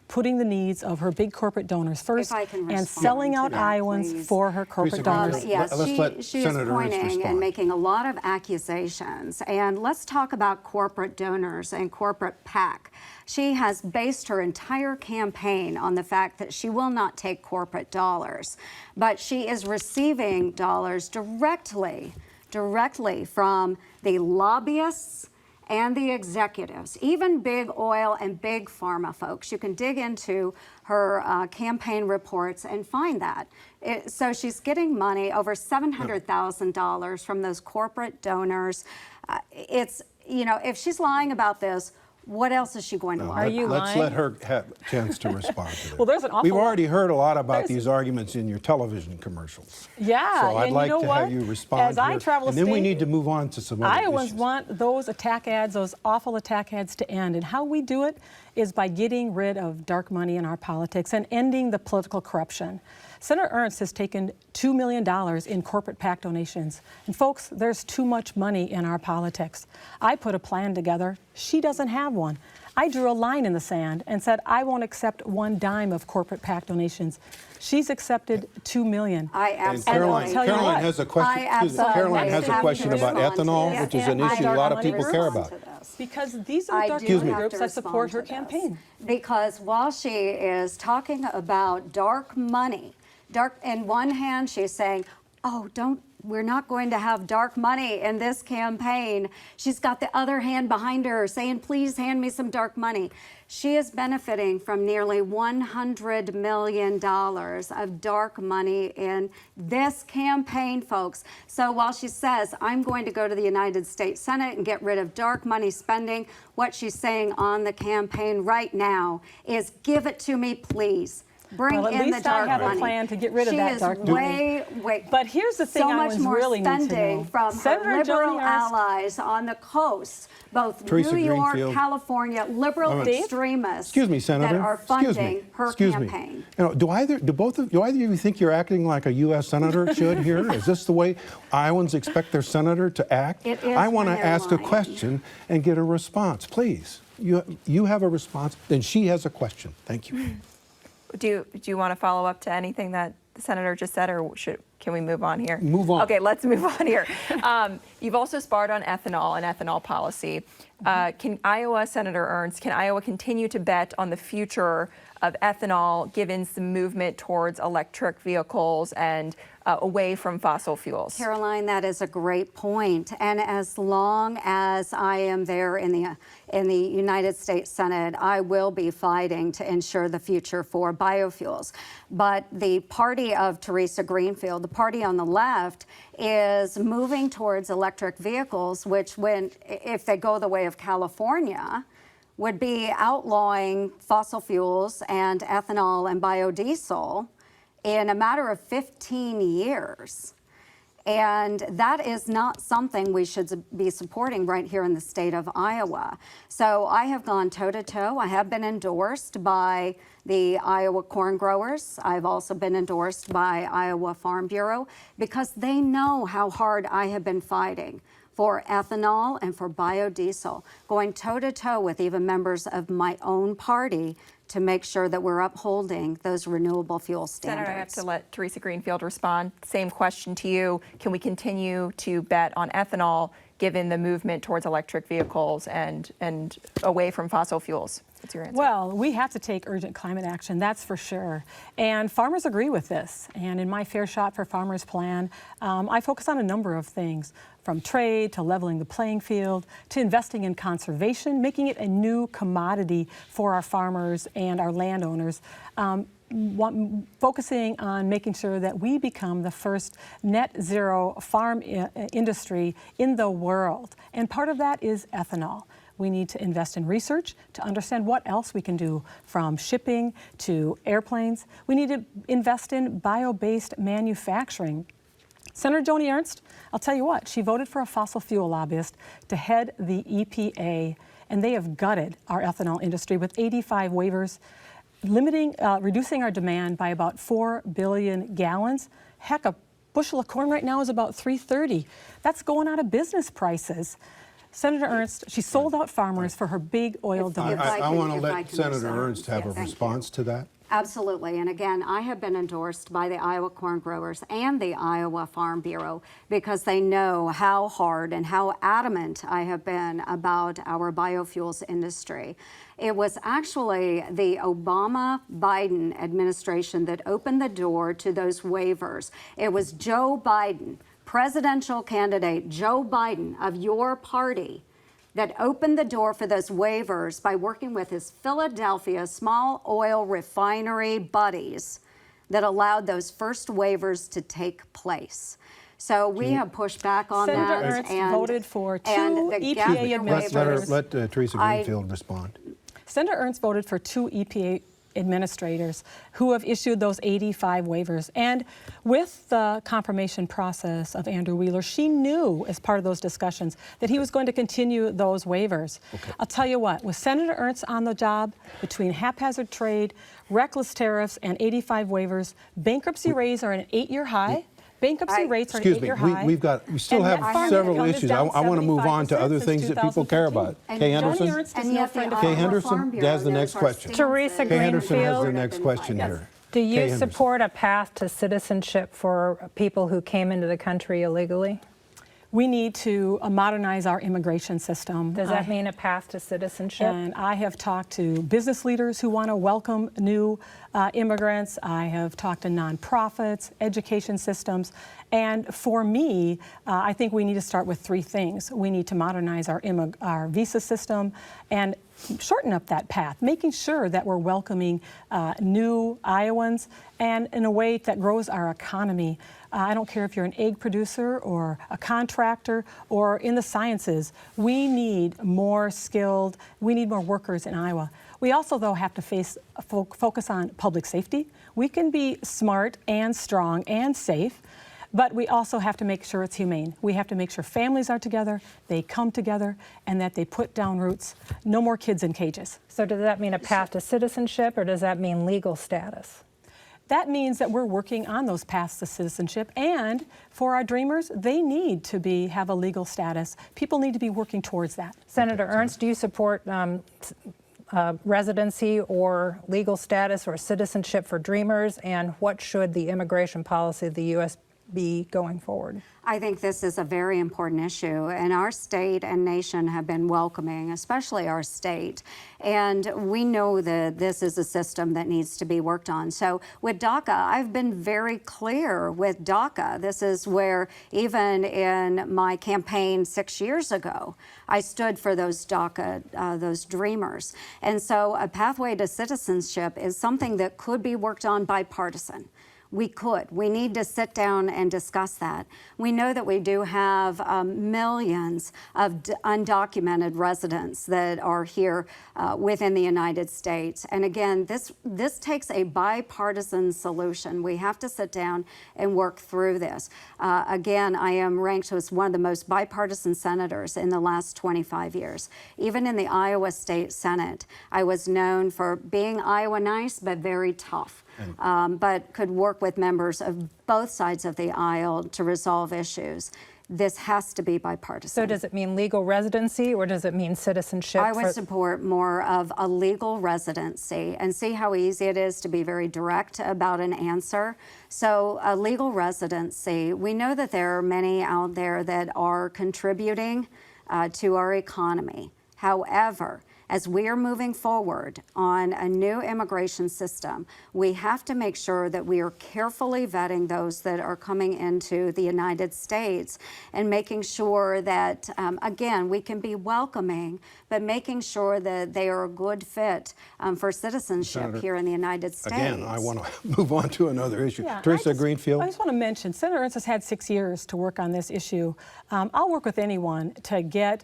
putting the needs of her big corporate donors first and selling out Iowans for her corporate donors. Yes, she is Senator Ernst pointing respond. and making a lot of accusations. And let's talk about corporate donors and corporate PAC. She has based her entire campaign on the fact that she will not take corporate dollars, but she is receiving dollars directly from the lobbyists and the executives, even big oil and big pharma folks. You can dig into her campaign reports and find that. So she's getting money, over $700,000 from those corporate donors. It's, you know, if she's lying about this, what else is she going to lie about? Let's let her have a chance to respond to that. Well, there's an awful We've lot- already heard a lot about these arguments in your television commercials. Yeah, So I'd and like you know to what? have you respond As I here, travel and then we state, need to move on to some other Iowans issues. want those attack ads, those awful attack ads, to end. And how we do it is by getting rid of dark money in our politics and ending the political corruption. Senator Ernst has taken $2 million in corporate PAC donations. And folks, there's too much money in our politics. I put a plan together. She doesn't have one. I drew a line in the sand and said I won't accept one dime of corporate PAC donations. She's accepted $2 million. I absolutely. Caroline has a question. Caroline has a question about ethanol, which is an issue a lot of people care about. Because these are dark money groups that support her campaign. Because while she is talking about dark money, in one hand she's saying, oh, we're not going to have dark money in this campaign. She's got the other hand behind her saying, please hand me some dark money. She is benefiting from nearly $100 million of dark money in this campaign, folks. So while she says, I'm going to go to the United States Senate and get rid of dark money spending, what she's saying on the campaign right now is, give it to me, please. Bring well, at in least the dark I have money. A plan to get rid of she that dark money. But here's the thing, so much Iowans more really need to spending know. from Senator her liberal Joni Ernst, allies on the coast, both Theresa New York, Greenfield. California, liberal extremists Excuse me, Senator. that are funding her campaign. You know, do either of you think you're acting like a U.S. senator should here? Is this the way Iowans expect their senator to act? It is I want to when they're ask a lying. question and get a response, please. You have a response, then she has a question. Thank you. Do you want to follow up to anything that the senator just said, or can we move on here? Move on. Okay, let's move on here. You've also sparred on ethanol and ethanol policy. Can Iowa continue to bet on the future of ethanol, given some movement towards electric vehicles and away from fossil fuels? Caroline, that is a great point. And as long as I am there in the United States Senate, I will be fighting to ensure the future for biofuels. But the party of Theresa Greenfield, the party on the left, is moving towards electric vehicles, which, if they go the way of California, would be outlawing fossil fuels and ethanol and biodiesel in a matter of 15 years. And that is not something we should be supporting right here in the state of Iowa. So I have gone toe-to-toe. I have been endorsed by the Iowa corn growers. I've also been endorsed by Iowa Farm Bureau because they know how hard I have been fighting for ethanol and for biodiesel, going toe-to-toe with even members of my own party to make sure that we're upholding those renewable fuel standards. Senator, I have to let Theresa Greenfield respond. Same question to you. Can we continue to bet on ethanol given the movement towards electric vehicles and away from fossil fuels? What's your answer? Well, we have to take urgent climate action, that's for sure. And farmers agree with this. And in my Fair Shot for Farmers plan, I focus on a number of things, from trade to leveling the playing field to investing in conservation, making it a new commodity for our farmers and our landowners. Focusing on making sure that we become the first net zero farm industry in the world. And part of that is ethanol. We need to invest in research to understand what else we can do, from shipping to airplanes. We need to invest in bio-based manufacturing. Senator Joni Ernst, I'll tell you what, she voted for a fossil fuel lobbyist to head the EPA, and they have gutted our ethanol industry with 85 waivers, reducing our demand by about 4 billion gallons. Heck, a bushel of corn right now is about $3.30. That's going out of business prices. Senator Ernst, she sold out farmers for her big oil dollars. I want to if I let can Senator respond. Ernst have a Thank you. response to that. Absolutely. And again, I have been endorsed by the Iowa Corn Growers and the Iowa Farm Bureau because they know how hard and how adamant I have been about our biofuels industry. It was actually the Obama-Biden administration that opened the door to those waivers. It was Joe Biden, presidential candidate Joe Biden of your party, that opened the door for those waivers by working with his Philadelphia small oil refinery buddies that allowed those first waivers to take place. So we have pushed back on Senator that. Ernst voted for two the EPA gas administrators. Let Theresa Greenfield respond. Senator Ernst voted for two EPA administrators who have issued those 85 waivers. And with the confirmation process of Andrew Wheeler, she knew as part of those discussions that he was going to continue those waivers. Okay. I'll tell you what, with Senator Ernst on the job, between haphazard trade, reckless tariffs, and 85 waivers, bankruptcy rates are at an 8-year high. Bankruptcy rates are at an 8-year high. We still And have net farm several income is issues. down I want to move on to 75% other things since that people care about. 2015. Kay Joni Henderson? Ernst is And no yet the friend of Kay Iowa Henderson, Farm Bureau that's the knows next our question. stance Teresa and Kay Henderson has the Greenfield. next question here. Do Kay you Henderson. support a path to citizenship for people who came into the country illegally? We need to modernize our immigration system. Does that mean a path to citizenship? And I have talked to business leaders who want to welcome new immigrants. I have talked to nonprofits, education systems. And for me, I think we need to start with three things. We need to modernize our visa system and shorten up that path, making sure that we're welcoming new Iowans and in a way that grows our economy. I don't care if you're an egg producer or a contractor or in the sciences. We need more skilled, we need more workers in Iowa. We also, though, have to focus on public safety. We can be smart and strong and safe, but we also have to make sure it's humane. We have to make sure families are together, they come together, and that they put down roots. No more kids in cages. So does that mean a path to citizenship, or does that mean legal status? That means that we're working on those paths to citizenship, and for our dreamers, they need to have a legal status. People need to be working towards that. Senator Ernst, do you support residency or legal status or citizenship for dreamers, and what should the immigration policy of the U.S. be going forward? I think this is a very important issue, and our state and nation have been welcoming, especially our state. And we know that this is a system that needs to be worked on. So with DACA, I've been very clear with DACA. This is where, even in my campaign 6 years ago, I stood for those DACA, those dreamers. And so a pathway to citizenship is something that could be worked on bipartisan. We could. We need to sit down and discuss that. We know that we do have millions of undocumented residents that are here within the United States. And again, this takes a bipartisan solution. We have to sit down and work through this. Again, I am ranked as one of the most bipartisan senators in the last 25 years. Even in the Iowa State Senate, I was known for being Iowa nice, but very tough. But could work with members of both sides of the aisle to resolve issues. This has to be bipartisan. So does it mean legal residency, or does it mean citizenship? I would support more of a legal residency, and see how easy it is to be very direct about an answer. So a legal residency, we know that there are many out there that are contributing to our economy. However, as we are moving forward on a new immigration system, we have to make sure that we are carefully vetting those that are coming into the United States and making sure that, again, we can be welcoming, but making sure that they are a good fit for citizenship Senator, here in the United States. Again, I want to move on to another issue. Yeah, Theresa Greenfield. I just want to mention, Senator Ernst has had 6 years to work on this issue. I'll work with anyone to get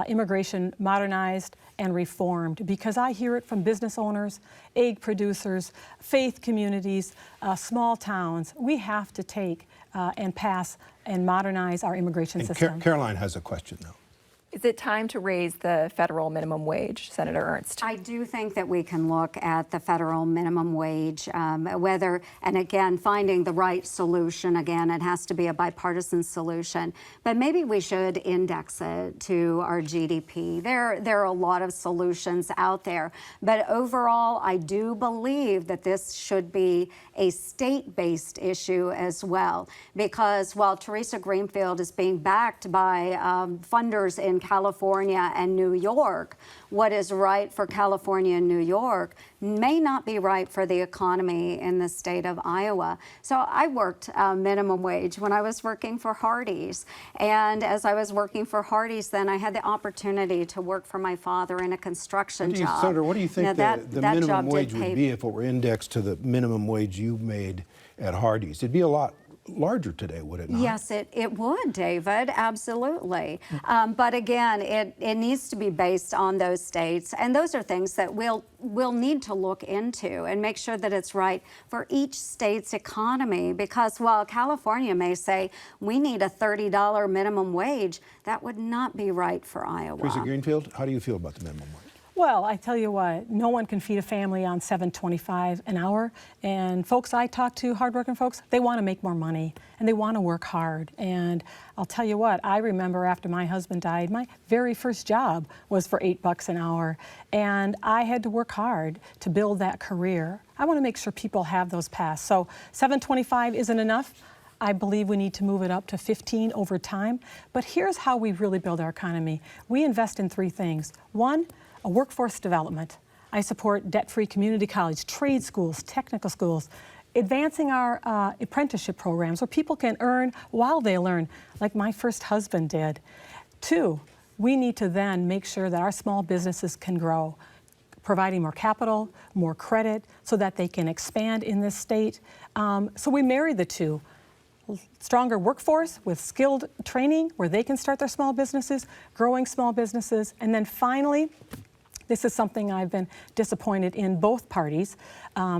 immigration modernized and reformed, because I hear it from business owners, egg producers, faith communities, small towns. We have to take and pass and modernize our immigration system. Caroline has a question, though. Is it time to raise the federal minimum wage, Senator Ernst? I do think that we can look at the federal minimum wage, whether, and again, finding the right solution. Again, it has to be a bipartisan solution, but maybe we should index it to our GDP. There are a lot of solutions out there, but overall, I do believe that this should be a state-based issue as well, because while Theresa Greenfield is being backed by funders in California and New York, what is right for California and New York may not be right for the economy in the state of Iowa. So I worked minimum wage when I was working for Hardee's. And as I was working for Hardee's, then I had the opportunity to work for my father in a construction job. Senator, what do you think Now, the minimum wage would be if it were indexed to the minimum wage you made at Hardee's? It'd be a lot larger today, would it not? Yes, it would, David, absolutely. But again, it needs to be based on those states, and those are things that we'll need to look into and make sure that it's right for each state's economy, because while California may say we need a $30 minimum wage, that would not be right for Iowa. Theresa Greenfield, how do you feel about the minimum wage? Well, I tell you what, no one can feed a family on $7.25 an hour. And folks I talk to, hardworking folks, they want to make more money and they want to work hard. And I'll tell you what, I remember after my husband died, my very first job was for $8 an hour. And I had to work hard to build that career. I want to make sure people have those paths. So $7.25 isn't enough. I believe we need to move it up to 15 over time. But here's how we really build our economy. We invest in three things. One, a workforce development. I support debt-free community college, trade schools, technical schools, advancing our apprenticeship programs where people can earn while they learn, like my first husband did. Two, we need to then make sure that our small businesses can grow, providing more capital, more credit, so that they can expand in this state. So we marry the two. Stronger workforce with skilled training where they can start their small businesses, growing small businesses, and then finally, this is something I've been disappointed in both parties,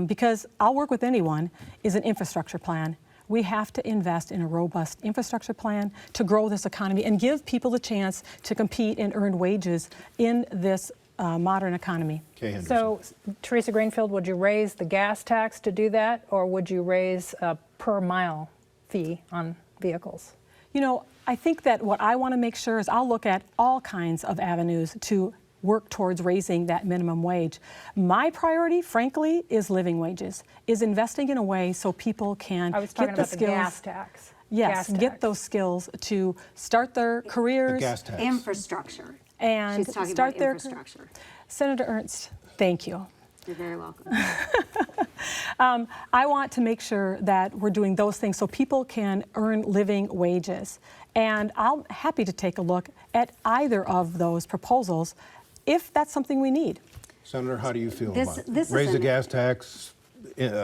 because I'll work with anyone, is an infrastructure plan. We have to invest in a robust infrastructure plan to grow this economy and give people the chance to compete and earn wages in this modern economy. So, Theresa Greenfield, would you raise the gas tax to do that, or would you raise a per mile fee on vehicles? You know, I think that what I want to make sure is I'll look at all kinds of avenues to work towards raising that minimum wage. My priority, frankly, is living wages, is investing in a way so people can I was talking get the about skills. The gas tax. Yes, gas get tax. those skills to start their careers. The gas tax. Infrastructure. And She's talking start about their infrastructure. Senator Ernst, thank you. You're very welcome. I want to make sure that we're doing those things so people can earn living wages. And I'm happy to take a look at either of those proposals if that's something we need. Senator, how do you feel This- about it? this is Raise the an- gas tax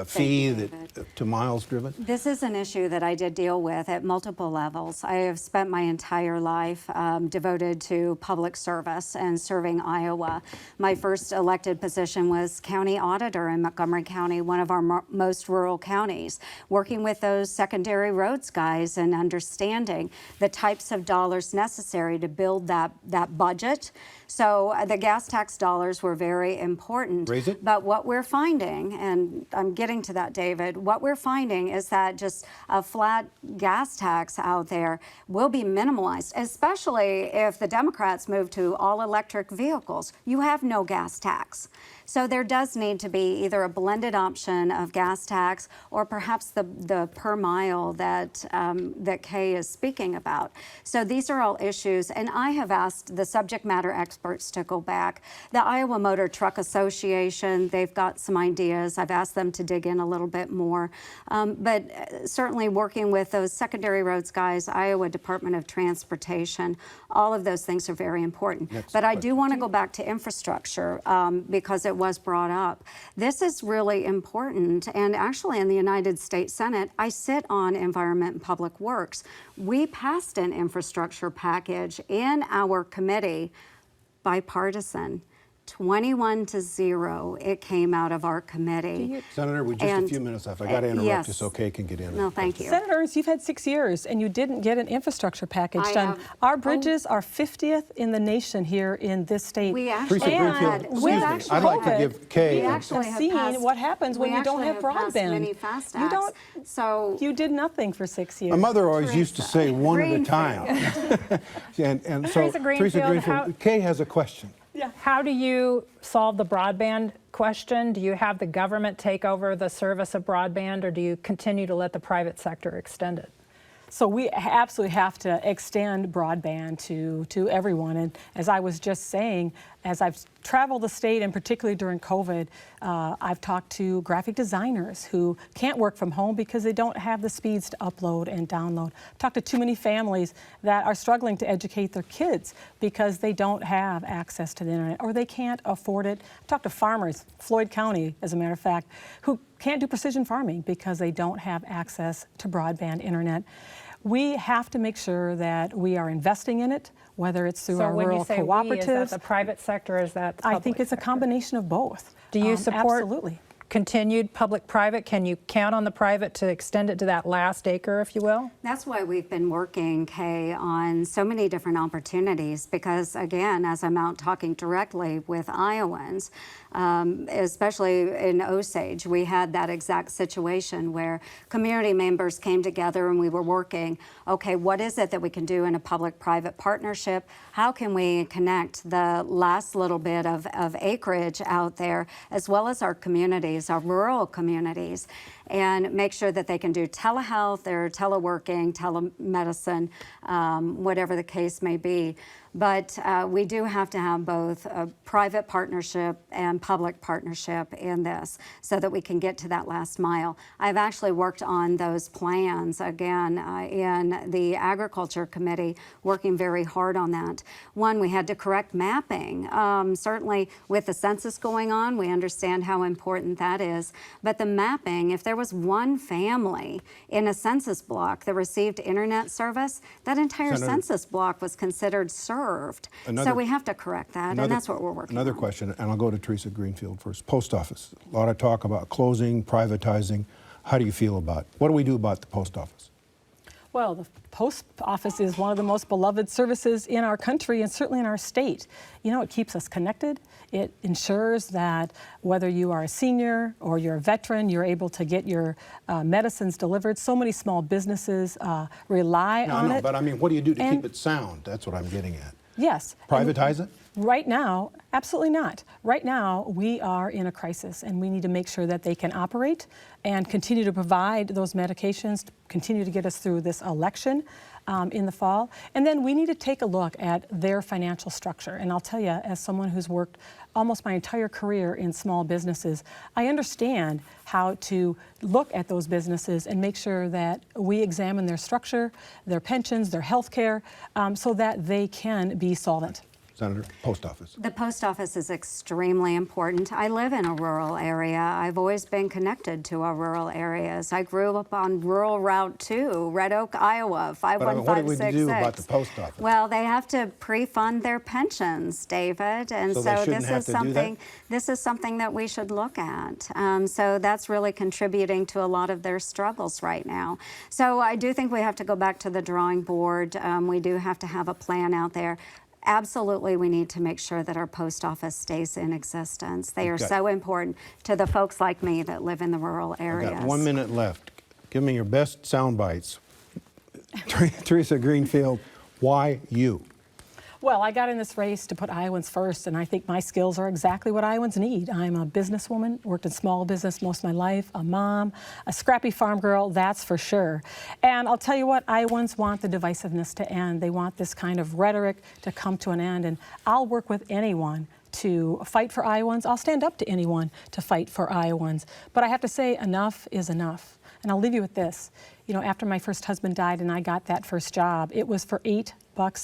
fee David. to miles driven? This is an issue that I did deal with at multiple levels. I have spent my entire life devoted to public service and serving Iowa. My first elected position was county auditor in Montgomery County, one of our most rural counties, working with those secondary roads guys and understanding the types of dollars necessary to build that budget. So the gas tax dollars were very important. Raise it? But what we're finding, and I'm getting to that, David, what we're finding is that just a flat gas tax out there will be minimalized, especially if the Democrats move to all electric vehicles. You have no gas tax. So there does need to be either a blended option of gas tax or perhaps the per mile that Kay is speaking about. So these are all issues, and I have asked the subject matter experts to go back. The Iowa Motor Truck Association, they've got some ideas. I've asked them to dig in a little bit more. But certainly working with those secondary roads guys, Iowa Department of Transportation, all of those things are very important. But I do want to go back to infrastructure because it was brought up. This is really important, and actually in the United States Senate, I sit on Environment and Public Works. We passed an infrastructure package in our committee, bipartisan. 21-0, it came out of our committee. Senator, with just a few minutes left, I got to interrupt yes. you so Kay can get in. No, thank you. Senator Ernst, you've had 6 years and you didn't get an infrastructure package done. Our bridges are 50th in the nation here in this state. We actually Teresa Greenfield, excuse me, I'd like to give Kay. We actually have seen passed, what happens when you don't have broadband. Many FAST acts. You did nothing for 6 years. My mother always used to say one at a time. and so, Teresa Greenfield, Kay has a question. Yeah. How do you solve the broadband question? Do you have the government take over the service of broadband, or do you continue to let the private sector extend it? So we absolutely have to extend broadband to everyone. And as I was just saying, as I've traveled the state, and particularly during COVID, I've talked to graphic designers who can't work from home because they don't have the speeds to upload and download. I've talked to too many families that are struggling to educate their kids because they don't have access to the internet or they can't afford it. I've talked to farmers, Floyd County, as a matter of fact, who can't do precision farming because they don't have access to broadband internet. We have to make sure that we are investing in it, whether it's through our rural cooperatives. cooperatives. Is that the private sector, or is that I think it's sector? a combination of both. Do you support absolutely. continued public-private? Can you count on the private to extend it to that last acre, if you will? That's why we've been working, Kay, on so many different opportunities because, again, as I'm out talking directly with Iowans, especially in Osage, we had that exact situation where community members came together and we were working, okay, what is it that we can do in a public-private partnership? How can we connect the last little bit of acreage out there, as well as our communities, our rural communities, and make sure that they can do telehealth or teleworking, telemedicine, whatever the case may be. But we do have to have both a private partnership and public partnership in this so that we can get to that last mile. I've actually worked on those plans, again, in the Agriculture Committee, working very hard on that. One, we had to correct mapping. Certainly with the census going on, we understand how important that is. But the mapping, if there was one family in a census block that received internet service, that entire census block was considered served. So we have to correct that, and that's what we're working on. Another question, and I'll go to Theresa Greenfield first. Post office, a lot of talk about closing, privatizing. How do you feel about it? What do we do about the post office? Well, the post office is one of the most beloved services in our country and certainly in our state. You know, it keeps us connected. It ensures that whether you are a senior or you're a veteran, you're able to get your medicines delivered. So many small businesses rely on it. But I mean, what do you do to keep it sound? That's what I'm getting at. Yes. Privatize it? Right now, absolutely not. Right now, we are in a crisis, and we need to make sure that they can operate and continue to provide those medications, continue to get us through this election in the fall. And then we need to take a look at their financial structure. And I'll tell you, as someone who's worked almost my entire career in small businesses, I understand how to look at those businesses and make sure that we examine their structure, their pensions, their health care, so that they can be solvent. Senator, post office. The post office is extremely important. I live in a rural area. I've always been connected to our rural areas. I grew up on Rural Route 2, Red Oak, Iowa, 51566. What do we do about the post office? Well, they have to pre-fund their pensions, David, and so this is something that we should look at. So that's really contributing to a lot of their struggles right now. So I do think we have to go back to the drawing board. We do have to have a plan out there. Absolutely, we need to make sure that our post office stays in existence. They are so important to the folks like me that live in the rural areas. We've got 1 minute left. Give me your best sound bites. Theresa Greenfield, why you? Well, I got in this race to put Iowans first, and I think my skills are exactly what Iowans need. I'm a businesswoman, worked in small business most of my life, a mom, a scrappy farm girl, that's for sure. And I'll tell you what, Iowans want the divisiveness to end. They want this kind of rhetoric to come to an end, and I'll work with anyone to fight for Iowans. I'll stand up to anyone to fight for Iowans. But I have to say, enough is enough. And I'll leave you with this. You know, after my first husband died and I got that first job, it was for $8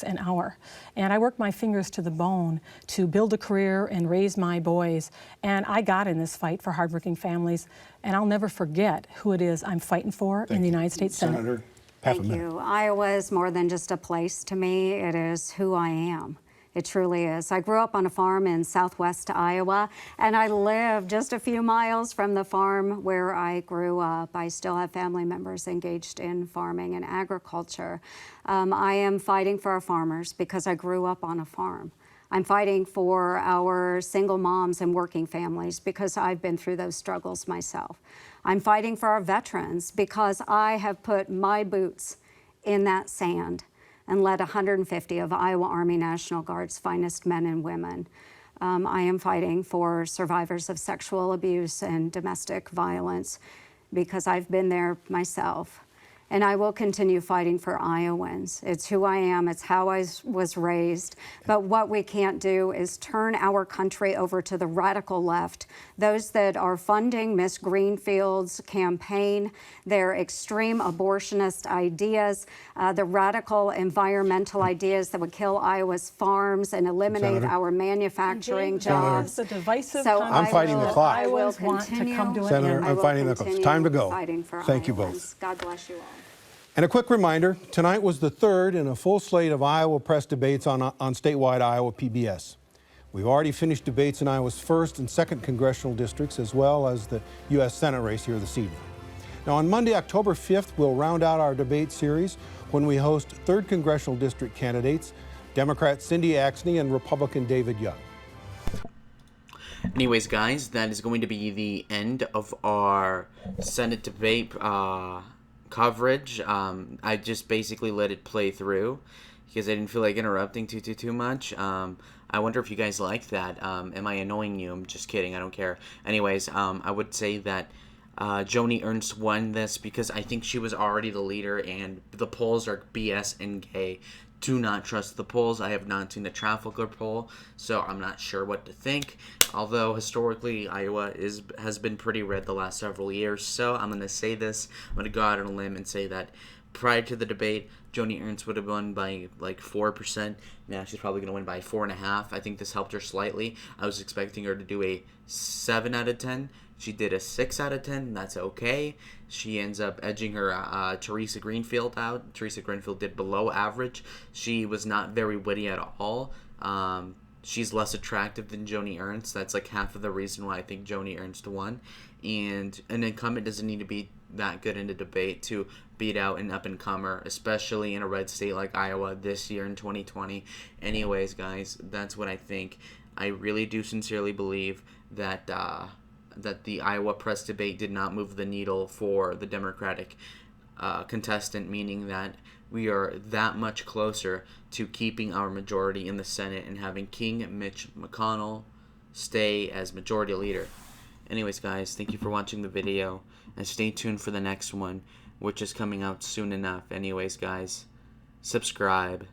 an hour. And I worked my fingers to the bone to build a career and raise my boys. And I got in this fight for hardworking families. And I'll never forget who it is I'm fighting for in the United States Senate. Senator, Thank you. Iowa is more than just a place to me. It is who I am. It truly is. I grew up on a farm in southwest Iowa, and I live just a few miles from the farm where I grew up. I still have family members engaged in farming and agriculture. I am fighting for our farmers because I grew up on a farm. I'm fighting for our single moms and working families because I've been through those struggles myself. I'm fighting for our veterans because I have put my boots in that sand and led 150 of Iowa Army National Guard's finest men and women. I am fighting for survivors of sexual abuse and domestic violence because I've been there myself. And I will continue fighting for Iowans. It's who I am, it's how I was raised. But what we can't do is turn our country over to the radical left, those that are funding Miss Greenfield's campaign, their extreme abortionist ideas, the radical environmental ideas that would kill Iowa's farms and eliminate Senator? our manufacturing jobs. The divisive So I'm fighting the clock. I will Iowans want to continue. come to an Senator, end. I'm fighting the clock. It's time to go. Fighting for Thank you Iowans. both. God bless you all. And a quick reminder, tonight was the third in a full slate of Iowa press debates on statewide Iowa PBS. We've already finished debates in Iowa's 1st and 2nd congressional districts, as well as the U.S. Senate race here this evening. Now, on Monday, October 5th, we'll round out our debate series when we host 3rd congressional district candidates, Democrat Cindy Axne and Republican David Young. Anyways, guys, that is going to be the end of our Senate debate coverage. I just basically let it play through because I didn't feel like interrupting too much. I wonder if you guys like that. Am I annoying you? I'm just kidding. I don't care. Anyways, I would say that Joni Ernst won this because I think she was already the leader, and the polls are BS and gay. Do not trust the polls. I have not seen the Trafalgar poll, so I'm not sure what to think. Although historically Iowa has been pretty red the last several years, so I'm gonna say this. I'm gonna go out on a limb and say that prior to the debate, Joni Ernst would have won by like 4%. Now she's probably gonna win by 4.5. I think this helped her slightly. I was expecting her to do a 7 out of 10. She did a 6 out of 10. That's okay. She ends up edging her Theresa Greenfield out. Theresa Greenfield did below average. She was not very witty at all. She's less attractive than Joni Ernst. That's like half of the reason why I think Joni Ernst won. And an incumbent doesn't need to be that good in a debate to beat out an up-and-comer, especially in a red state like Iowa this year in 2020. Anyways, guys, that's what I think. I really do sincerely believe that that the Iowa press debate did not move the needle for the Democratic contestant, meaning that we are that much closer to keeping our majority in the Senate and having King Mitch McConnell stay as majority leader. Anyways, guys, thank you for watching the video, and stay tuned for the next one, which is coming out soon enough. Anyways, guys, subscribe.